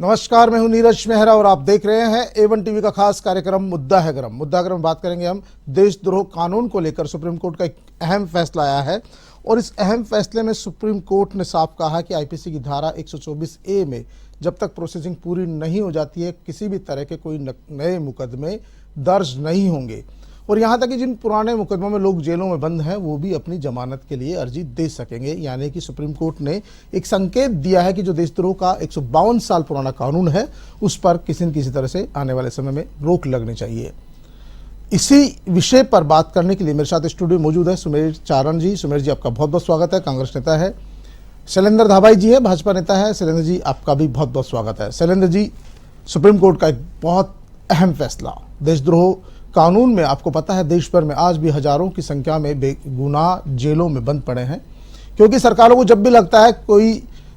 नमस्कार, मैं हूं नीरज मेहरा और आप देख रहे हैं A1 टीवी का खास कार्यक्रम मुद्दा है गरम। मुद्दा गरम बात करेंगे हम देशद्रोह कानून को लेकर। सुप्रीम कोर्ट का एक अहम फैसला आया है और इस अहम फैसले में सुप्रीम कोर्ट ने साफ कहा कि आईपीसी की धारा 124A में जब तक प्रोसेसिंग पूरी नहीं हो जाती है किसी भी तरह के कोई नए मुकदमे दर्ज नहीं होंगे और यहाँ तक कि जिन पुराने मुकदमों में लोग जेलों में बंद हैं वो भी अपनी जमानत के लिए अर्जी दे सकेंगे। यानी कि सुप्रीम कोर्ट ने एक संकेत दिया है कि जो देशद्रोह का 152 साल पुराना कानून है उस पर किसी न किसी तरह से आने वाले समय में रोक लगनी चाहिए। इसी विषय पर बात करने के लिए मेरे साथ स्टूडियो मौजूद है सुमेर चारण जी। सुमेर जी, आपका बहुत बहुत स्वागत है। कांग्रेस नेता है। शैलेंद्र धाबाई जी है, भाजपा नेता है। शैलेंद्र जी, आपका भी बहुत बहुत स्वागत है। शैलेंद्र जी, सुप्रीम कोर्ट का एक बहुत अहम फैसला देशद्रोह कानून में, आपको पता है देश भर में आज भी हजारों की संख्या में बेगुनाह जेलों में बंद पड़े हैं क्योंकि सरकारों को जब भी लगता है कोई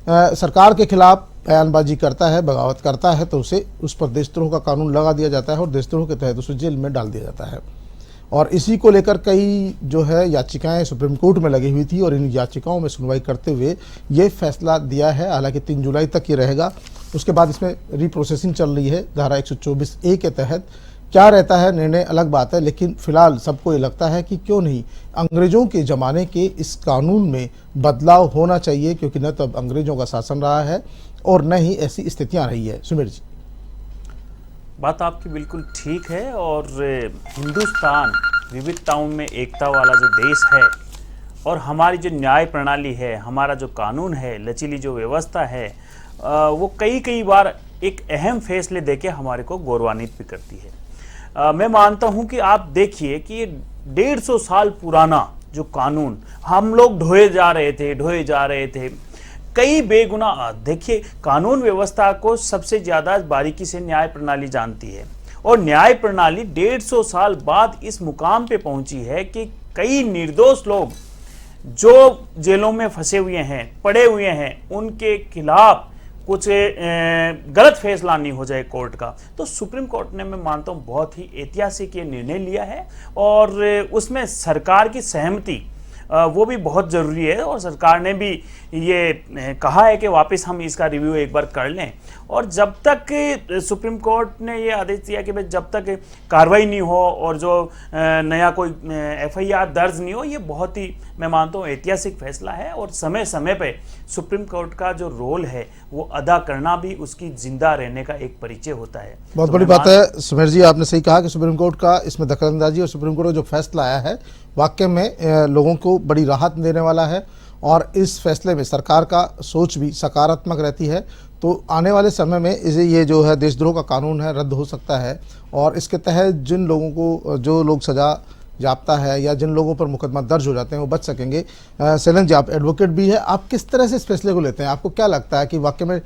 सरकार के खिलाफ बयानबाजी करता है, बगावत करता है तो उस पर देशद्रोह का कानून लगा दिया जाता है और देशद्रोह के तहत उसे जेल में डाल दिया जाता है। और इसी को लेकर कई जो है याचिकाएं सुप्रीम कोर्ट में लगी हुई थी और इन याचिकाओं में सुनवाई करते हुए ये फैसला दिया है। हालांकि 3 जुलाई तक ये रहेगा, उसके बाद इसमें रीप्रोसेसिंग चल रही है। धारा 124A के तहत क्या रहता है निर्णय अलग बात है, लेकिन फिलहाल सबको ये लगता है कि क्यों नहीं अंग्रेजों के ज़माने के इस कानून में बदलाव होना चाहिए क्योंकि न तो अब अंग्रेजों का शासन रहा है और न ही ऐसी स्थितियां रही है। सुमेर जी, बात आपकी बिल्कुल ठीक है और हिंदुस्तान विविधताओं में एकता वाला जो देश है और हमारी जो न्याय प्रणाली है, हमारा जो कानून है, लचीली जो व्यवस्था है, वो कई बार एक अहम फैसले देके हमारे को गौरवान्वित भी करती है। मैं मानता हूं कि आप देखिए कि ये 150 साल पुराना जो कानून हम लोग ढोए जा रहे थे कई बेगुनाह। देखिए, कानून व्यवस्था को सबसे ज़्यादा बारीकी से न्याय प्रणाली जानती है और न्याय प्रणाली 150 साल बाद इस मुकाम पे पहुंची है कि कई निर्दोष लोग जो जेलों में फंसे हुए हैं, पड़े हुए हैं, उनके खिलाफ कुछ गलत फैसला नहीं हो जाए कोर्ट का। तो सुप्रीम कोर्ट ने, मैं मानता हूँ, बहुत ही ऐतिहासिक ये निर्णय लिया है और उसमें सरकार की सहमति वो भी बहुत ज़रूरी है और सरकार ने भी ये कहा है कि वापस हम इसका रिव्यू एक बार कर लें और जब तक सुप्रीम कोर्ट ने ये आदेश दिया कि भाई जब तक कार्रवाई नहीं हो और जो नया कोई FIR दर्ज नहीं हो, ये बहुत ही, मैं मानता हूँ, ऐतिहासिक फैसला है और समय समय पे सुप्रीम कोर्ट का जो रोल है वो अदा करना भी उसकी जिंदा रहने का एक परिचय होता है। बहुत बड़ी बात है सुमेर जी, आपने सही कहा कि सुप्रीम कोर्ट का इसमें दखलंदाजी और सुप्रीम कोर्ट का जो फैसला आया है वाकई में लोगों को बड़ी राहत देने वाला है और इस फैसले में सरकार का सोच भी सकारात्मक रहती है। तो आने वाले समय में इसे ये जो है देशद्रोह का कानून है रद्द हो सकता है और इसके तहत जिन लोगों को, जो लोग सजा याफ्ता है या जिन लोगों पर मुकदमा दर्ज हो जाते हैं वो बच सकेंगे। शैलेंद्र जी, आप एडवोकेट भी है, आप किस तरह से इस फैसले को लेते हैं? आपको क्या लगता है कि वाकई में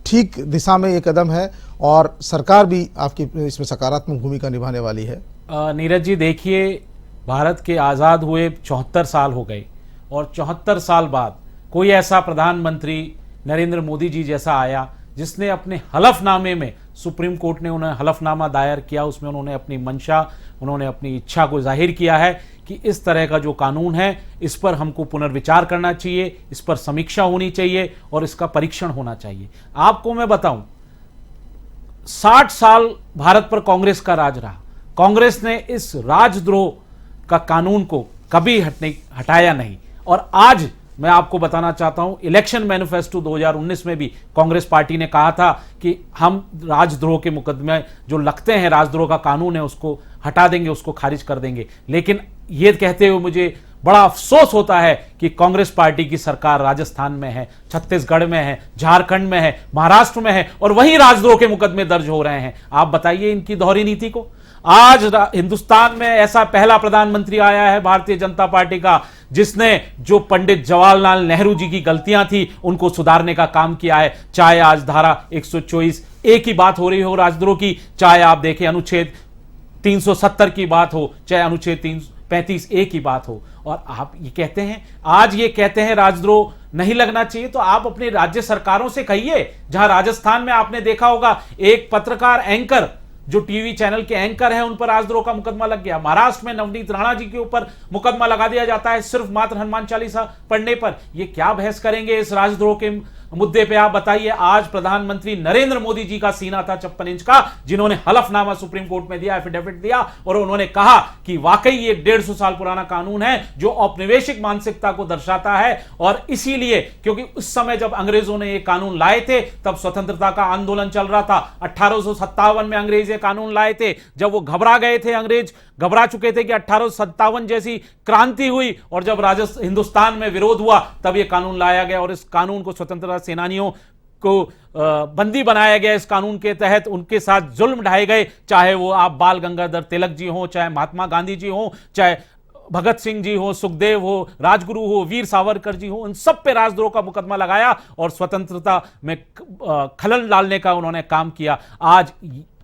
ठीक दिशा में ये कदम है और सरकार भी आपकी इसमें सकारात्मक भूमिका निभाने वाली है? नीरज जी, देखिए, भारत के आज़ाद हुए 74 साल हो गए और 74 साल बाद कोई ऐसा प्रधानमंत्री नरेंद्र मोदी जी जैसा आया जिसने अपने हलफनामे में, सुप्रीम कोर्ट ने उन्हें हलफनामा दायर किया, उसमें उन्होंने अपनी मंशा, उन्होंने अपनी इच्छा को जाहिर किया है कि इस तरह का जो कानून है इस पर हमको पुनर्विचार करना चाहिए, इस पर समीक्षा होनी चाहिए और इसका परीक्षण होना चाहिए। आपको मैं बताऊं, 60 साल भारत पर कांग्रेस का राज रहा। कांग्रेस ने इस राजद्रोह का कानून को कभी हटाया नहीं और आज मैं आपको बताना चाहता हूं, इलेक्शन मैनिफेस्टो 2019 में भी कांग्रेस पार्टी ने कहा था कि हम राजद्रोह के मुकदमे जो लगते हैं, राजद्रोह का कानून है, उसको हटा देंगे, उसको खारिज कर देंगे। लेकिन ये कहते हुए मुझे बड़ा अफसोस होता है कि कांग्रेस पार्टी की सरकार राजस्थान में है, छत्तीसगढ़ में है, झारखंड में है, महाराष्ट्र में है और वहीं राजद्रोह के मुकदमे दर्ज हो रहे हैं। आप बताइए इनकी दोहरी नीति को। आज हिंदुस्तान में ऐसा पहला प्रधानमंत्री आया है भारतीय जनता पार्टी का जिसने जो पंडित जवाहरलाल नेहरू जी की गलतियां थी उनको सुधारने का काम किया है। चाहे आज धारा 124A की बात हो रही हो राजद्रोह की, चाहे आप देखें अनुच्छेद 370 की बात हो, चाहे अनुच्छेद 335A की बात हो। और आप ये कहते हैं, आज ये कहते हैं राजद्रोह नहीं लगना चाहिए, तो आप अपने राज्य सरकारों से कहिए। जहां राजस्थान में आपने देखा होगा एक पत्रकार, एंकर, जो टीवी चैनल के एंकर हैं, उन पर राजद्रोह का मुकदमा लग गया। महाराष्ट्र में नवनीत राणा जी के ऊपर मुकदमा लगा दिया जाता है सिर्फ मात्र हनुमान चालीसा पढ़ने पर। ये क्या बहस करेंगे इस राजद्रोह के मुद्दे पे आप बताइए। आज प्रधानमंत्री नरेंद्र मोदी जी का सीना था 56 इंच का, जिन्होंने हलफनामा सुप्रीम कोर्ट में दिया, एफिडेविट दिया, और उन्होंने कहा कि वाकई ये 150 साल पुराना कानून है जो औपनिवेशिक मानसिकता को दर्शाता है। और इसीलिए, क्योंकि उस समय जब अंग्रेजों ने ये कानून लाए थे तब स्वतंत्रता का आंदोलन चल रहा था। 1857 में अंग्रेज ये कानून लाए थे, जब वो घबरा गए थे, अंग्रेज घबरा चुके थे कि 1857 जैसी क्रांति हुई, और जब हिंदुस्तान में विरोध हुआ तब ये कानून लाया गया, और इस कानून को स्वतंत्रता सेनानियों को बंदी बनाया गया। इस कानून के तहत उनके साथ जुल्म ढाए गए, चाहे वो आप बाल गंगाधर तिलक जी हो, चाहे महात्मा गांधी जी हो, चाहे भगत सिंह जी हो, सुखदेव हो, राजगुरु हो, वीर सावरकर जी हो, उन सब पे राजद्रोह का मुकदमा लगाया और स्वतंत्रता में खलल डालने का उन्होंने काम किया। आज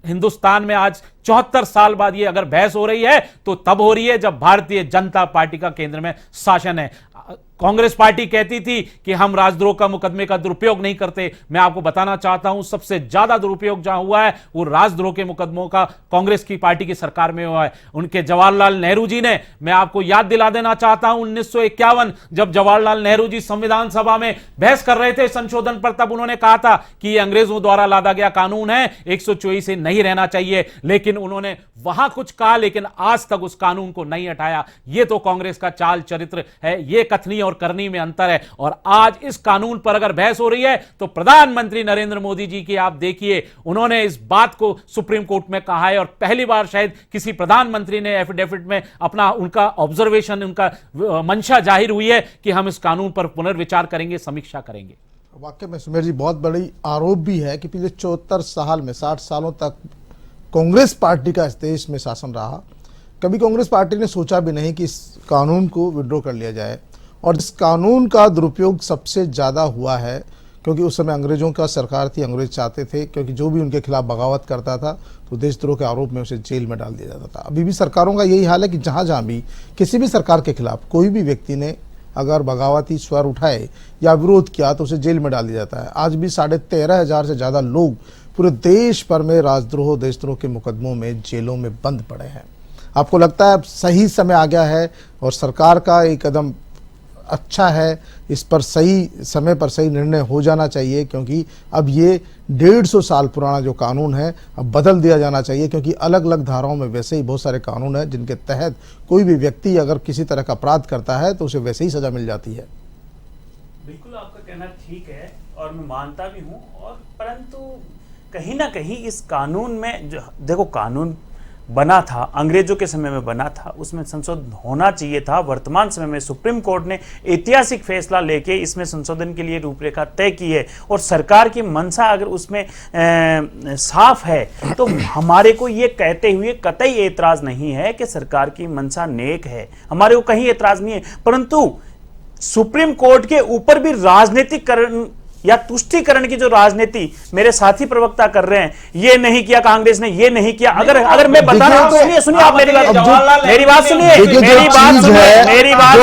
हिंदुस्तान में आज 74 साल बाद ये अगर बहस हो रही है तो तब हो रही है जब भारतीय जनता पार्टी का केंद्र में शासन है। कांग्रेस पार्टी कहती थी कि हम राजद्रोह का मुकदमे का दुरुपयोग नहीं करते। मैं आपको बताना चाहता हूं सबसे ज्यादा दुरुपयोग जहां हुआ है वो राजद्रोह के मुकदमों का कांग्रेस की पार्टी की सरकार में हुआ है। उनके जवाहरलाल नेहरू जी ने, मैं आपको याद दिला देना चाहता हूं, 1951 जब जवाहरलाल नेहरू जी संविधान सभा में बहस कर रहे थे संशोधन पर, तब उन्होंने कहा था कि यह अंग्रेजों द्वारा लादा गया कानून है, 124 से नहीं रहना चाहिए। लेकिन उन्होंने वहां कुछ कहा, लेकिन आज तक उस कानून को नहीं हटाया। यह तो कांग्रेस का चाल चरित्र है, यह कथनी और करनी में अंतर है। और आज इस कानून पर अगर बहस हो रही है तो प्रधानमंत्री नरेंद्र मोदी जी की आप देखिए, उन्होंने इस बात को सुप्रीम कोर्ट में कहा है, और पहली बार शायद किसी प्रधानमंत्री ने एफिडेविट में अपना उनका ऑब्जर्वेशन, उनका मंशा जाहिर हुई है कि हम इस कानून पर पुनर्विचार करेंगे, समीक्षा करेंगे। वाकई में सुमेर जी बहुत बड़ी आरोप भी है कि पिछले 74 साल में 60 सालों तक कांग्रेस पार्टी का इस देश में शासन रहा। कभी कांग्रेस पार्टी ने सोचा भी नहीं कि इस कानून को विड्रॉ कर लिया जाए, और इस कानून का दुरुपयोग सबसे ज़्यादा हुआ है क्योंकि उस समय अंग्रेजों का सरकार थी। अंग्रेज चाहते थे क्योंकि जो भी उनके खिलाफ बगावत करता था तो देशद्रोह के आरोप में उसे जेल में डाल दिया जाता था। अभी भी सरकारों का यही हाल है कि जहाँ जहाँ भी किसी भी सरकार के खिलाफ कोई भी व्यक्ति ने अगर बगावती स्वर उठाए या विरोध किया तो उसे जेल में डाल दिया जाता है। आज भी 13,500 से ज़्यादा लोग पूरे देश भर में राजद्रोह, देशद्रोह के मुकदमों में जेलों में बंद पड़े हैं। आपको लगता है अब सही समय आ गया है और सरकार का एक कदम अच्छा है, इस पर सही समय पर सही निर्णय हो जाना चाहिए, क्योंकि अब ये 150 साल पुराना जो कानून है अब बदल दिया जाना चाहिए, क्योंकि अलग अलग धाराओं में वैसे ही बहुत सारे कानून हैं जिनके तहत कोई भी व्यक्ति अगर किसी तरह का अपराध करता है तो उसे वैसे ही सजा मिल जाती है। बिल्कुल आपका कहना ठीक है और मैं मानता भी हूँ, और परंतु कहीं ना कहीं इस कानून में जो देखो कानून बना था अंग्रेजों के समय में बना था, उसमें संशोधन होना चाहिए था। वर्तमान समय में सुप्रीम कोर्ट ने ऐतिहासिक फैसला लेके इसमें संशोधन के लिए रूपरेखा तय की है, और सरकार की मंशा अगर उसमें साफ है तो हमारे को ये कहते हुए कतई एतराज नहीं है कि सरकार की मंशा नेक है, हमारे को कहीं एतराज नहीं है। परंतु सुप्रीम कोर्ट के ऊपर भी राजनीतिकरण या तुष्टीकरण की जो राजनीति मेरे साथी प्रवक्ता कर रहे हैं, ये नहीं किया कांग्रेस ने, ये नहीं किया। अगर मैं बता रहा हूं, सुनिए आप मेरी बात सुनिए, मेरी बात सुनिए, मेरी बात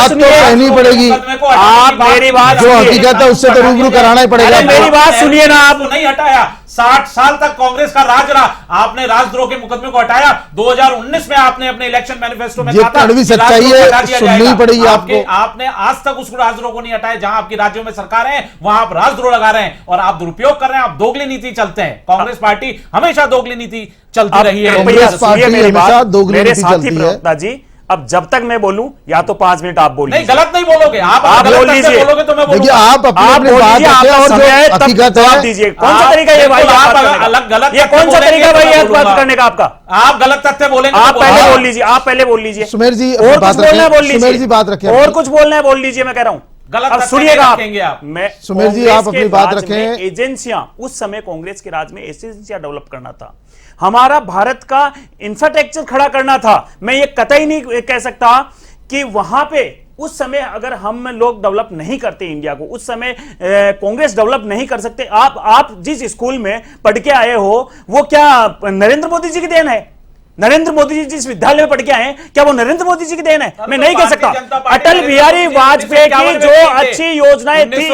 तो कहनी पड़ेगी। आप मेरी बात जो हकीकत है उससे तो रूबरू कराना ही पड़ेगा। मेरी बात सुनिए ना, आप नहीं हटाया। 60 साल तक कांग्रेस का राज रहा, आपने राजद्रोह के मुकदमे को हटाया। 2019 में आपने अपने इलेक्शन मैनिफेस्टो में कहा था कड़वी सच्चाई है, सुननी पड़ेगी आपको। आपने आज तक उस राजद्रोह को नहीं हटाया। जहां आपकी राज्यों में सरकार है वहां आप राजद्रोह लगा रहे हैं और आप दुरुपयोग कर रहे हैं, आप दोगली नीति चलते हैं। कांग्रेस पार्टी हमेशा दोगली नीति चलती रही है। मेरे साथी प्रवक्ता जी, अब जब तक मैं बोलूं या तो 5 मिनट आप बोलिए। नहीं, गलत नहीं बोलोगे आप बोल लीजिए, बोलोगे तो मैं देखिए आप अपनी बात रखें और जो हकीकत है दीजिए। कौन सा तरीका ये भाई, आप अलग गलत, ये कौन सा तरीका भाई ये बात करने का आपका? आप गलत तथ्य बोलेंगे, आप पहले बोल लीजिए, आप पहले बोल लीजिए। सुमेर जी और कुछ बोलना है बोल लीजिए, सुमेर जी बात रखें, और कुछ बोलना है बोल लीजिए, मैं कह रहा हूं। गलत सुनिएगा आप, मैं सुमेर जी आप अपनी बात रखें। एजेंसियां उस समय कांग्रेस के राज में एजेंसियां डेवलप करना था, हमारा भारत का इंफ्रास्ट्रक्चर खड़ा करना था। मैं ये कतई नहीं कह सकता कि वहां पे उस समय अगर हम लोग डेवलप नहीं करते इंडिया को, उस समय कांग्रेस डेवलप नहीं कर सकते। आप जिस स्कूल में पढ़ के आए हो वो क्या नरेंद्र मोदी जी की देन है? नरेंद्र मोदी जी जिस विद्यालय में पढ़ के आए क्या वो नरेंद्र मोदी जी की देन है? मैं नहीं कह सकता। अटल बिहारी वाजपेयी की जो अच्छी योजनाएं थी,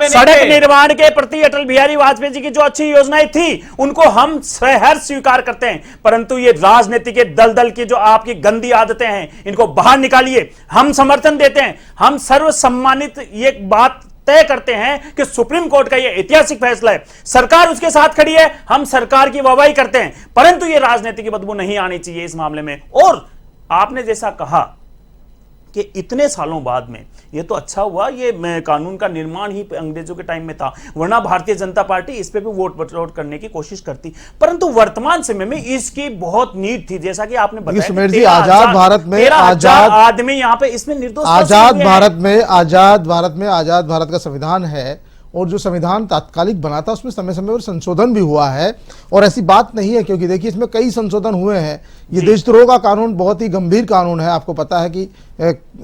सड़क निर्माण के प्रति अटल बिहारी वाजपेयी जी की जो अच्छी योजनाएं थी, उनको हम सहर्ष स्वीकार करते हैं। परंतु ये राजनीति के दलदल की जो आपकी गंदी आदतें हैं, इनको बाहर निकालिए। हम समर्थन देते हैं, हम सर्वसम्मानित ये बात तय करते हैं कि सुप्रीम कोर्ट का यह ऐतिहासिक फैसला है, सरकार उसके साथ खड़ी है, हम सरकार की वाहवाही करते हैं, परंतु यह राजनीति की बदबू नहीं आनी चाहिए इस मामले में। और आपने जैसा कहा कि इतने सालों बाद में ये तो अच्छा हुआ, ये कानून का निर्माण ही अंग्रेजों के टाइम में था, वरना भारतीय जनता पार्टी इस पे भी वोट करने की कोशिश करती, परंतु वर्तमान समय में इसकी बहुत नीड थी। जैसा कि आपने बताया सुमेर जी, आजाद भारत में आदमी यहाँ पे इसमें निर्दोष, आजाद भारत का संविधान है, और जो संविधान तात्कालिक बना था उसमें समय समय पर संशोधन भी हुआ है, और ऐसी बात नहीं है, क्योंकि देखिए इसमें कई संशोधन हुए हैं। ये देशद्रोह का कानून बहुत ही गंभीर कानून है। आपको पता है कि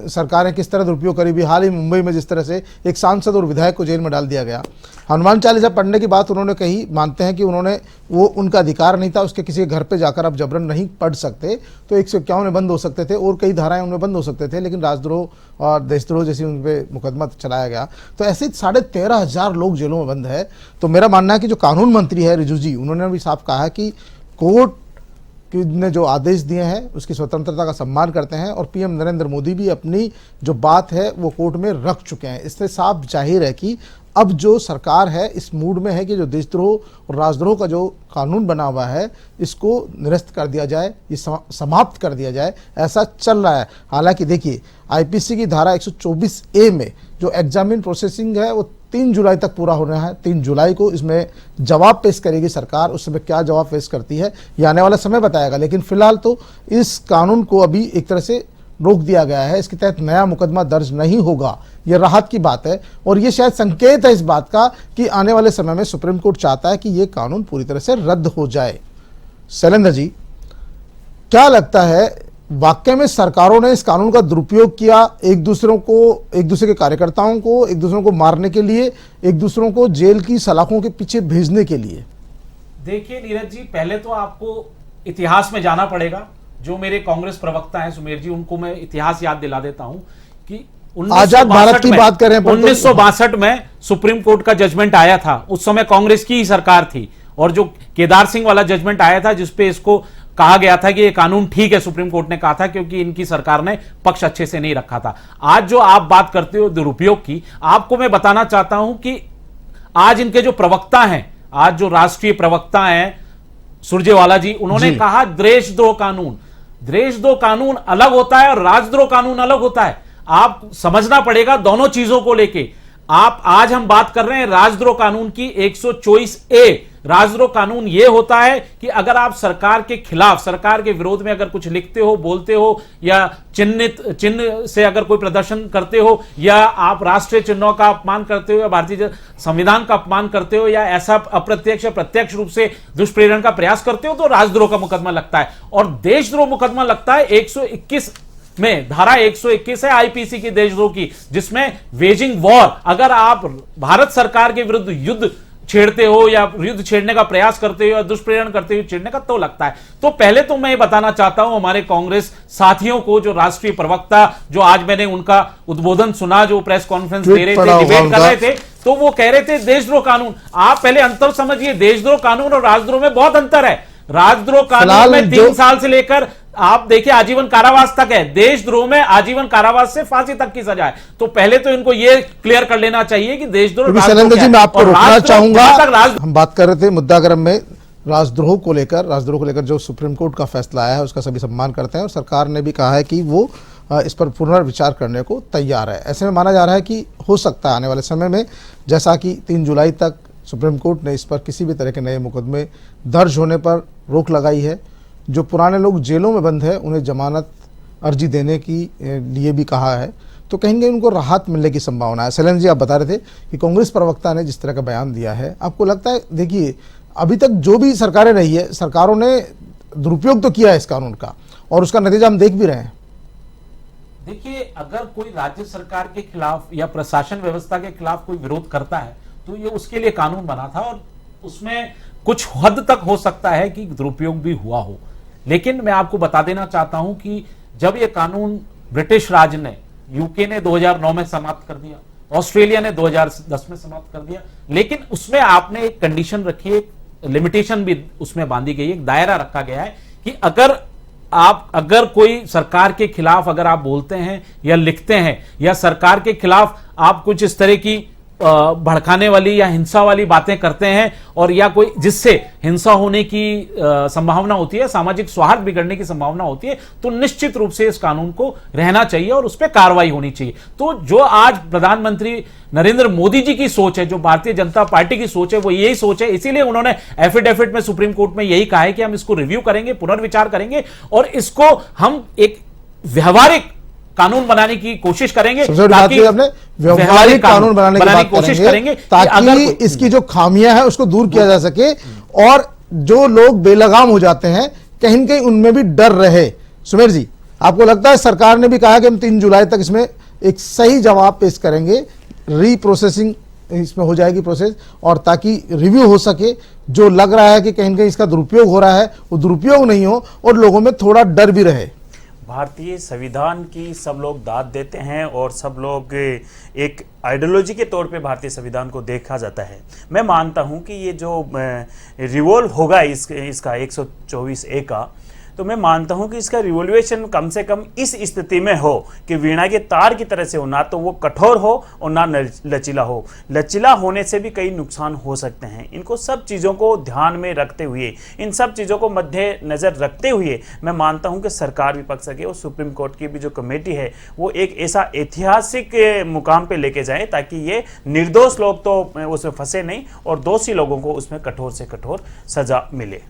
सरकारें किस तरह दुरुपयोग करी भी, हाल ही मुंबई में जिस तरह से एक सांसद और विधायक को जेल में डाल दिया गया। हनुमान चालीसा पढ़ने की बात उन्होंने कही, मानते हैं कि वो उनका अधिकार नहीं था, उसके किसी घर पे जाकर आप जबरन नहीं पढ़ सकते, तो 151 में बंद हो सकते थे और कई धाराएं उनमें बंद हो सकते थे, लेकिन राजद्रोह और देशद्रोह जैसी उन पर मुकदमा चलाया गया। तो ऐसे 13,500 लोग जेलों में बंद है। तो मेरा मानना है कि जो कानून मंत्री है रिजू जी, उन्होंने भी साफ कहा है कि कोर्ट ने जो आदेश दिए हैं उसकी स्वतंत्रता का सम्मान करते हैं, और पीएम नरेंद्र मोदी भी अपनी जो बात है वो कोर्ट में रख चुके हैं। इससे साफ जाहिर है कि अब जो सरकार है इस मूड में है कि जो देशद्रोह और राजद्रोह का जो कानून बना हुआ है इसको निरस्त कर दिया जाए, ये समाप्त कर दिया जाए, ऐसा चल रहा है। हालांकि देखिए आईपीसी की धारा 124A में जो एग्जामिन प्रोसेसिंग है वो 3 जुलाई तक पूरा होना है। 3 जुलाई को इसमें जवाब पेश करेगी सरकार, उस समय क्या जवाब पेश करती है ये आने वाला समय बताएगा। लेकिन फिलहाल तो इस कानून को अभी एक तरह से रोक दिया गया है, इसके तहत नया मुकदमा दर्ज नहीं होगा, यह राहत की बात है। और ये शायद संकेत है इस बात का कि आने वाले समय में सुप्रीम कोर्ट चाहता है कि यह कानून पूरी तरह से रद्द हो जाए। शैलेंद्र जी, क्या लगता है वाकई में सरकारों ने इस कानून का दुरुपयोग किया, एक दूसरे के कार्यकर्ताओं को एक दूसरों को मारने के लिए, एक दूसरों को जेल की सलाखों के पीछे भेजने के लिए? देखिए नीरज जी, पहले तो आपको इतिहास में जाना पड़ेगा। जो मेरे कांग्रेस प्रवक्ता हैं सुमेर जी, उनको मैं इतिहास याद दिला देता हूं कि आजाद भारत की बात करें 1962 में सुप्रीम कोर्ट का जजमेंट आया था, उस समय कांग्रेस की ही सरकार थी, और जो केदार सिंह वाला जजमेंट आया था जिसपे इसको कहा गया था कि ये कानून ठीक है, सुप्रीम कोर्ट ने कहा था, क्योंकि इनकी सरकार ने पक्ष अच्छे से नहीं रखा था। आज जो आप बात करते हो दुरुपयोग की, आपको मैं बताना चाहता हूं कि आज इनके जो प्रवक्ता हैं, आज जो राष्ट्रीय प्रवक्ता हैं सुरजेवाला जी, उन्होंने कहा देशद्रोह कानून अलग होता है और राजद्रोह कानून अलग होता है। आप समझना पड़ेगा दोनों चीजों को लेके। आज हम बात कर रहे हैं राजद्रोह कानून की 124A। राजद्रोह कानून यह होता है कि अगर आप सरकार के खिलाफ, सरकार के विरोध में अगर कुछ लिखते हो, बोलते हो, या चिन्ह से अगर कोई प्रदर्शन करते हो, या आप राष्ट्रीय चिन्हों का अपमान करते हो, या भारतीय संविधान का अपमान करते हो, या ऐसा अप्रत्यक्ष या प्रत्यक्ष रूप से दुष्प्रेरण का प्रयास करते हो, तो राजद्रोह का मुकदमा लगता है। और देशद्रोह मुकदमा लगता है 121 में, धारा 121 है आईपीसी की देशद्रोह की, जिसमें वेजिंग वॉर, अगर आप भारत सरकार के विरुद्ध युद्ध छेड़ते हो या युद्ध छेड़ने का प्रयास करते हो या दुष्प्रेरण करते हो छेड़ने का, तो लगता है। तो पहले तो मैं ये बताना चाहता हूं हमारे कांग्रेस साथियों को, जो राष्ट्रीय प्रवक्ता, जो आज मैंने उनका उद्बोधन सुना, जो प्रेस कॉन्फ्रेंस दे रहे थे, डिबेट कर रहे थे, तो वो कह रहे थे देशद्रोह कानून। आप पहले अंतर समझिए, देशद्रोह कानून और राजद्रोह में बहुत अंतर है। राजद्रोह कानून में 3 साल से लेकर आप देखिए आजीवन कारावास तक है, देशद्रोह में आजीवन कारावास से फांसी तक की सजा है। तो पहले तो इनको ये क्लियर कर लेना चाहिए कि देशद्रोह। शैलेंद्र जी, मैं आपको रोकना चाहूंगा। हम बात कर रहे थे मुद्दागरम में राजद्रोह को लेकर जो सुप्रीम कोर्ट का फैसला आया है उसका सभी सम्मान करते हैं, और सरकार ने भी कहा है कि वो इस पर पुनर्विचार करने को तैयार है। ऐसे में माना जा रहा है कि हो सकता है आने वाले समय में, जैसा कि 3 जुलाई तक सुप्रीम कोर्ट ने इस पर किसी भी तरह के नए मुकदमे दर्ज होने पर रोक लगाई है, जो पुराने लोग जेलों में बंद है उन्हें जमानत अर्जी देने की लिए भी कहा है, तो कहीं ना उनको राहत मिलने की संभावना है। शैलेंद्र जी, आप बता रहे थे कि कांग्रेस प्रवक्ता ने जिस तरह का बयान दिया है, आपको लगता है, देखिए अभी तक जो भी सरकारें रही है, सरकारों ने दुरुपयोग तो किया है इस कानून का, और उसका नतीजा हम देख भी रहे हैं। देखिए, अगर कोई राज्य सरकार के खिलाफ या प्रशासन व्यवस्था के खिलाफ कोई विरोध करता है तो ये उसके लिए कानून बना था, और उसमें कुछ हद तक हो सकता है कि दुरुपयोग भी हुआ हो। लेकिन मैं आपको बता देना चाहता हूं कि जब यह कानून ब्रिटिश राज ने, यूके ने 2009 में समाप्त कर दिया, ऑस्ट्रेलिया ने 2010 में समाप्त कर दिया, लेकिन उसमें आपने एक कंडीशन रखी है, एक लिमिटेशन भी उसमें बांधी गई है, एक दायरा रखा गया है कि अगर कोई सरकार के खिलाफ अगर आप बोलते हैं या लिखते हैं, या सरकार के खिलाफ आप कुछ इस तरह की भड़काने वाली या हिंसा वाली बातें करते हैं और या कोई जिससे हिंसा होने की संभावना होती है, सामाजिक सौहार्द बिगड़ने की संभावना होती है, तो निश्चित रूप से इस कानून को रहना चाहिए और उस पर कार्रवाई होनी चाहिए। तो जो आज प्रधानमंत्री नरेंद्र मोदी जी की सोच है, जो भारतीय जनता पार्टी की सोच है, वो यही सोच है। इसीलिए उन्होंने एफिडेविट में सुप्रीम कोर्ट में यही कहा है कि हम इसको रिव्यू करेंगे, पुनर्विचार करेंगे और इसको हम एक व्यवहारिक कानून बनाने की कोशिश करेंगे। ताकि अपने व्यवहारिक कानून बनाने की बात कोशिश करेंगे ताकि इसकी जो खामियां हैं उसको दूर किया जा सके और जो लोग बेलगाम हो जाते हैं कहीं न कहीं उनमें भी डर रहे। सुमेर जी, आपको लगता है सरकार ने भी कहा कि हम 3 जुलाई तक इसमें एक सही जवाब पेश करेंगे, रीप्रोसेसिंग इसमें हो जाएगी प्रोसेस, और ताकि रिव्यू हो सके, जो लग रहा है कि कहीं न कहीं इसका दुरुपयोग हो रहा है वो दुरुपयोग नहीं हो और लोगों में थोड़ा डर भी रहे। भारतीय संविधान की सब लोग दाद देते हैं और सब लोग एक आइडियोलॉजी के तौर पे भारतीय संविधान को देखा जाता है। मैं मानता हूं कि ये जो रिवॉल्व होगा इसका 124A का, तो मैं मानता हूं कि इसका रिवोल्यूशन कम से कम इस स्थिति में हो कि वीणा के तार की तरह से हो, ना तो वो कठोर हो और ना लचीला हो। लचीला होने से भी कई नुकसान हो सकते हैं। इनको सब चीज़ों को ध्यान में रखते हुए, इन सब चीज़ों को मध्य नज़र रखते हुए मैं मानता हूं कि सरकार विपक्ष के और सुप्रीम कोर्ट की भी जो कमेटी है वो एक ऐसा ऐतिहासिक मुकाम पर लेके जाए ताकि ये निर्दोष लोग तो उसमें फंसे नहीं और दोषी लोगों को उसमें कठोर से कठोर सजा मिले।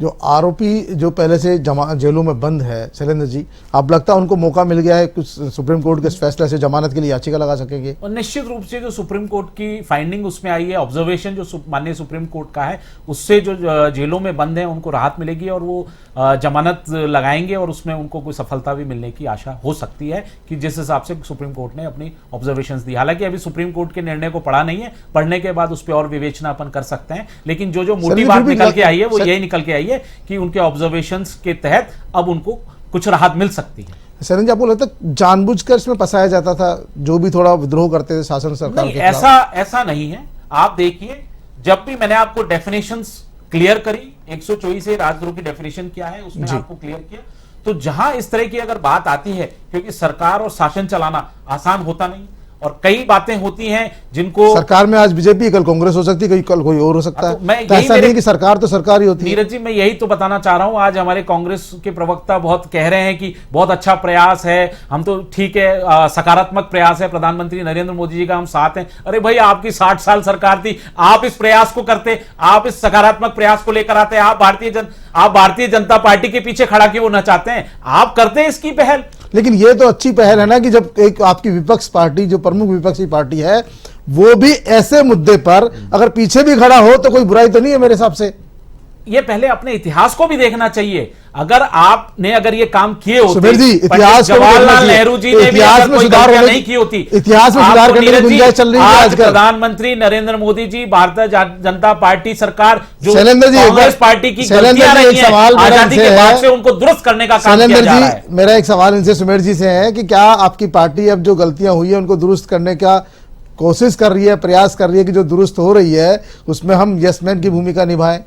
जो आरोपी जो पहले से जेलों में बंद है, शैलेंद्र जी, आप लगता है उनको मौका मिल गया है कुछ सुप्रीम कोर्ट के फैसले से जमानत के लिए याचिका लगा सकेंगे? और निश्चित रूप से जो सुप्रीम कोर्ट की फाइंडिंग उसमें आई है, ऑब्जर्वेशन जो माननीय सुप्रीम कोर्ट का है, उससे जो जेलों में बंद है उनको राहत मिलेगी और वो जमानत लगाएंगे और उसमें उनको कोई सफलता भी मिलने की आशा हो सकती है कि जिस हिसाब से सुप्रीम कोर्ट ने अपनी ऑब्जर्वेशंस दी। हालांकि अभी सुप्रीम कोर्ट के निर्णय को पढ़ा नहीं है, पढ़ने के बाद उस पर और विवेचना अपन कर सकते हैं, लेकिन जो मोटी बात निकल के आई है वो यही निकल के आई है कि उनके ऑब्जर्वेशंस के तहत अब उनको कुछ राहत मिल सकती है। शरण जी, आपको लगता है जानबूझकर इसमें फंसाया जाता था जो भी थोड़ा विद्रोह करते थे शासन सरकार के खिलाफ? ऐसा नहीं है। आप देखिए, जब भी मैंने आपको डेफिनेशंस क्लियर करी, 124A राजद्रोह की डेफिनेशन क्या है उसमें आपको क्लियर किया, तो जहां इस तरह की अगर बात आती है, क्योंकि सरकार और शासन चलाना आसान होता नहीं और कई बातें होती हैं जिनको सरकार में आज बीजेपी, कल कांग्रेस हो सकती है, कल कोई और हो सकता है। तो ऐसा नहीं कि सरकार तो सरकार ही होती है। नीरज जी, मैं यही तो बताना चाह रहा हूं। आज हमारे कांग्रेस के प्रवक्ता बहुत कह रहे हैं कि बहुत अच्छा प्रयास है, हम तो ठीक है, सकारात्मक प्रयास है, प्रधानमंत्री नरेंद्र मोदी जी का हम साथ हैं। अरे भाई, आपकी 60 साल सरकार थी, आप इस प्रयास को करते, आप इस सकारात्मक प्रयास को लेकर आते, आप भारतीय जनता पार्टी के पीछे खड़ा क्यों होना चाहते हैं? आप करते हैं इसकी पहल। लेकिन ये तो अच्छी पहल है ना कि जब एक आपकी विपक्ष पार्टी, जो प्रमुख विपक्षी पार्टी है, वो भी ऐसे मुद्दे पर अगर पीछे भी खड़ा हो तो कोई बुराई तो नहीं है मेरे हिसाब से। ये पहले अपने इतिहास को भी देखना चाहिए। अगर ये काम किए होते, सुमेर जी, इतिहास जवाहरलाल नेहरू जी ने भी कोई सुधार नहीं की होती, इतिहास में सुधार करने की गुंजाइश चल रही है आजकल। प्रधानमंत्री नरेंद्र मोदी जी, भारतीय जनता पार्टी सरकार जो शैलेंद्र जी, कांग्रेस पार्टी की गलतियां रही हैं, आजादी के बाद से उनको दुरुस्त करने का काम किया जा रहा है। मेरा एक सवाल इनसे, सुमेर जी से है कि क्या आपकी पार्टी अब जो गलतियां हुई है उनको दुरुस्त करने का कोशिश कर रही है, प्रयास कर रही है कि जो दुरुस्त हो रही है उसमें हम यसमैन की भूमिका निभाएं?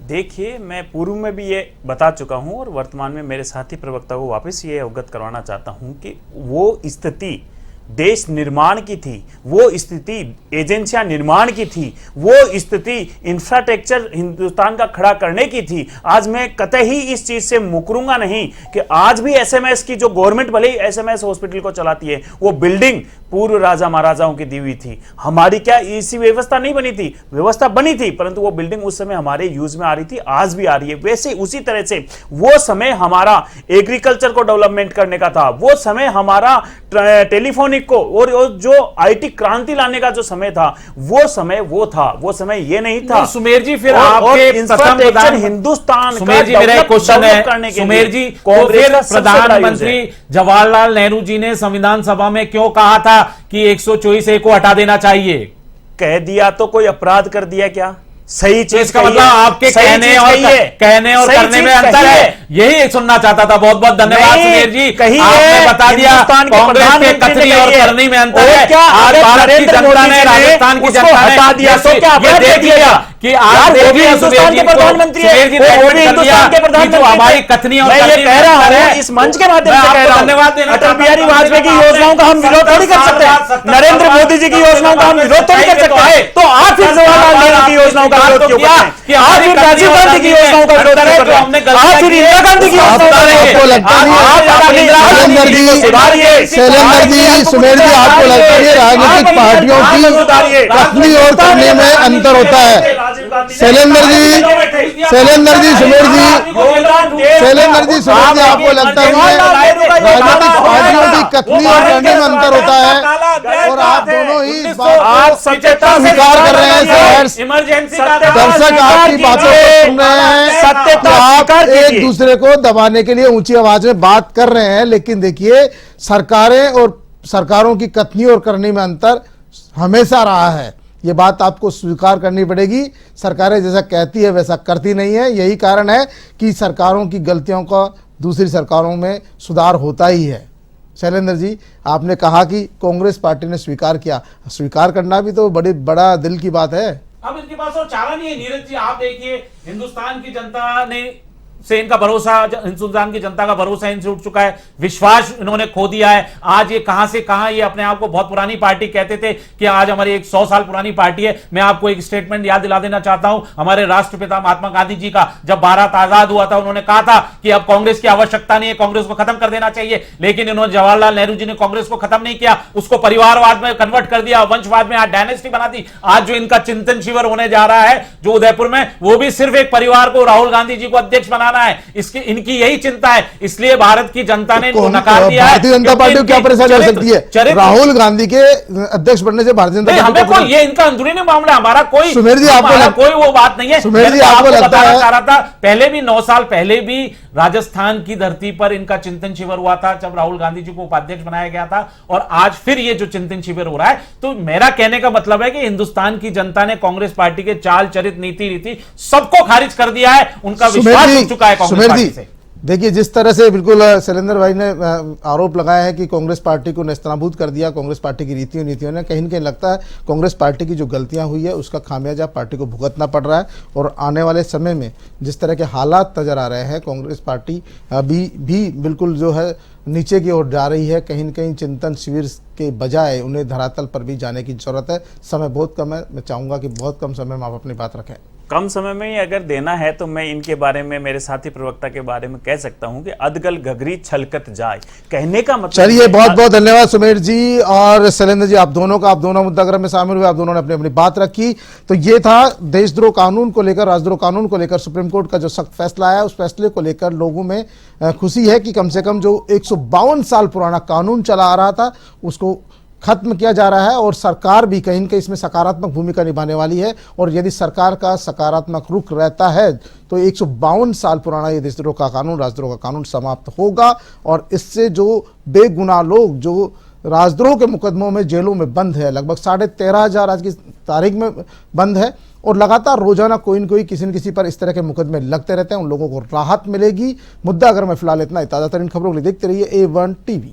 देखिए, मैं पूर्व में भी ये बता चुका हूं और वर्तमान में मेरे साथी प्रवक्ता को वापस ये अवगत करवाना चाहता हूं कि वो स्थिति देश निर्माण की थी, वो स्थिति एजेंसियां निर्माण की थी, वो स्थिति इंफ्रास्ट्रक्चर हिंदुस्तान का खड़ा करने की थी। आज मैं कतई इस चीज से मुकरूंगा नहीं कि आज भी एसएमएस की जो गवर्नमेंट भले ही एसएमएस हॉस्पिटल को चलाती है, वो बिल्डिंग पूर्व राजा महाराजाओं की दी हुई थी। हमारी क्या ऐसी व्यवस्था नहीं बनी थी? व्यवस्था बनी थी, परंतु वो बिल्डिंग उस समय हमारे यूज में आ रही थी, आज भी आ रही है। वैसे उसी तरह से वो समय हमारा एग्रीकल्चर को डेवलपमेंट करने का था, वो समय हमारा टेलीफोनिक को और जो आईटी क्रांति लाने का जो समय था, वो समय वो था, वो समय ये नहीं था। सुमेर जी, फिर आपके इंफ्रास्ट्रक्चर हिंदुस्तान सुमेर जी, मेरा एक क्वेश्चन है सुमेर जी, तो फिर प्रधानमंत्री जवाहरलाल नेहरू जी ने संविधान सभा में क्यों कहा था कि 124A को हटा देना चाहिए? कह दिया तो कोई अपराध कर दिया क्या? सही चीज का मतलब आपके कहने और करने में अंतर है, यही सुनना चाहता था। बहुत बहुत धन्यवाद सुमेर जी, आपने बता दिया कांग्रेस के कथनी और करनी में अंतर है। आज भारत की जनता ने, राजस्थान की जनता ने हटा दिया तो क्या ये देख लिया कि आज हिंदुस्तान के प्रधानमंत्री तो हमारी कथनी और ये कह रहा हूं इस मंच के माध्यम से कह रहा हूं, धन्यवाद देना। अटल बिहारी वाजपेयी की योजनाओं का हम विरोध नहीं कर सकते। नरेंद्र मोदी गांधी जी की योजनाओं का हम विरोध तो नहीं कर सकते, तो आप फिर जवाहरलाल नेहरू की योजनाओं का विरोध क्यों करते हैं? आप फिर राजीव गांधी की योजनाओं का विरोध क्यों करते हैं? आप फिर इंदिरा गांधी की योजनाओं का आपको लगता नहीं है शैलेंद्र जी, सुमेर जी, आपको लगता है राजनीतिक पार्टियों की कथनी और करने में अंतर होता है? शैलेंद्र जी, सुमेर जी, आपको लगता है राजनीतिक पार्टियों की कथनी और करने में अंतर होता है? और आप दोनों ही इस बात को स्वीकार कर रहे हैं। इमरजेंसी दर्शक आपकी बातों को सुन रहे हैं तो आप एक दूसरे को दबाने के लिए ऊंची आवाज में बात कर रहे हैं, लेकिन देखिए सरकारें और सरकारों की कथनी और करनी में अंतर हमेशा रहा है। ये बात आपको स्वीकार करनी पड़ेगी। सरकारें जैसा कहती है वैसा करती नहीं है। यही कारण है कि सरकारों की गलतियों का दूसरी सरकारों में सुधार होता ही है। शैलेंद्र जी, आपने कहा कि कांग्रेस पार्टी ने स्वीकार किया, स्वीकार करना भी तो बड़ा दिल की बात है। अब इनके पास और चारा नहीं है। नीरज जी, आप देखिए, हिंदुस्तान की जनता ने से इनका भरोसा, हिंदुस्तान की जनता का भरोसा इनसे उठ चुका है, विश्वास इन्होंने खो दिया है। आज ये कहां से कहां, ये अपने आप को बहुत पुरानी पार्टी कहते थे कि आज हमारी एक 100 साल पुरानी पार्टी है। मैं आपको एक स्टेटमेंट याद दिला देना चाहता हूं हमारे राष्ट्रपिता महात्मा गांधी जी का। जब भारत आजाद हुआ था, उन्होंने कहा था कि अब कांग्रेस की आवश्यकता नहीं है, कांग्रेस को खत्म कर देना चाहिए। लेकिन इन्होंने, जवाहरलाल नेहरू जी ने कांग्रेस को खत्म नहीं किया, उसको परिवारवाद में कन्वर्ट कर दिया, वंशवाद में आज डायनेस्टी बना दी। आज जो इनका चिंतन शिविर होने जा रहा है जो उदयपुर में, वो भी सिर्फ एक परिवार को, राहुल गांधी जी को अध्यक्ष बनाना है। इसकी इनकी यही चिंता है, इसलिए भारत की जनता ने इनको नकार दिया है। भारतीय जनता पार्टी को क्या परेशानी हो सकती है? राहुल गांधी के अध्यक्ष बनने से भारतीय जनता पार्टी को ये इनका अंदरूनी मामला, हमारा कोई, सुमेर जी, आपको कोई वो बात नहीं है। सुमेर जी, आपको लगता है चाह रहा था, पहले भी 9 साल पहले भी राजस्थान की धरती पर इनका चिंतन शिविर हुआ था, जब राहुल गांधी जी को उपाध्यक्ष बनाया गया था, और आज फिर ये जो चिंतन शिविर हो रहा है। तो मेरा कहने का मतलब है कि हिंदुस्तान की जनता ने कांग्रेस पार्टी के चाल चरित, नीति रीति सबको खारिज कर दिया है। उनका विश्वास उठ चुका है कांग्रेस पार्टी से। देखिए, जिस तरह से बिल्कुल शैलेंद्र भाई ने आरोप लगाया है कि कांग्रेस पार्टी को नेस्तनाबूद कर दिया कांग्रेस पार्टी की नीतियों ने, कहीं न कहीं लगता है कांग्रेस पार्टी की जो गलतियां हुई है उसका खामियाजा पार्टी को भुगतना पड़ रहा है। और आने वाले समय में जिस तरह के हालात नजर आ रहे हैं, कांग्रेस पार्टी अभी भी बिल्कुल जो है नीचे की ओर जा रही है। कहीं न कहीं चिंतन शिविर के बजाय उन्हें धरातल पर भी जाने की जरूरत है। समय बहुत कम है, मैं चाहूँगा कि बहुत कम समय में आप अपनी बात रखें। कम समय में ही अगर देना है तो मैं इनके बारे में, मेरे साथी प्रवक्ता के बारे में कह सकता हूं कि अदगल घघरी छलकत जाए, कहने का मतलब। चलिए, बहुत बहुत धन्यवाद सुमेर जी और शैलेंद्र जी, आप दोनों मुद्दागृह में शामिल हुए, आप दोनों ने अपनी अपनी बात रखी। तो ये था देशद्रोह कानून को लेकर, राजद्रोह कानून को लेकर सुप्रीम कोर्ट का जो सख्त फैसला आया, उस फैसले को लेकर लोगों में खुशी है कि कम से कम जो 152 साल पुराना कानून चला आ रहा था उसको खत्म किया जा रहा है। और सरकार भी कहीं न कहीं इसमें सकारात्मक भूमिका निभाने वाली है। और यदि सरकार का सकारात्मक रुख रहता है तो 152 साल पुराना ये देशद्रोह का कानून, राजद्रोह का कानून समाप्त होगा। और इससे जो बेगुनाह लोग जो राजद्रोह के मुकदमों में जेलों में बंद है, लगभग 13,500 आज की तारीख में बंद है, और लगातार रोजाना कोई न कोई किसी न किसी पर इस तरह के मुकदमे लगते रहते हैं, उन लोगों को राहत मिलेगी। मुद्दा अगर मैं फिलहाल इतना ही, ताज़ा तरीन खबरों के लिए देखते रहिए A1 TV।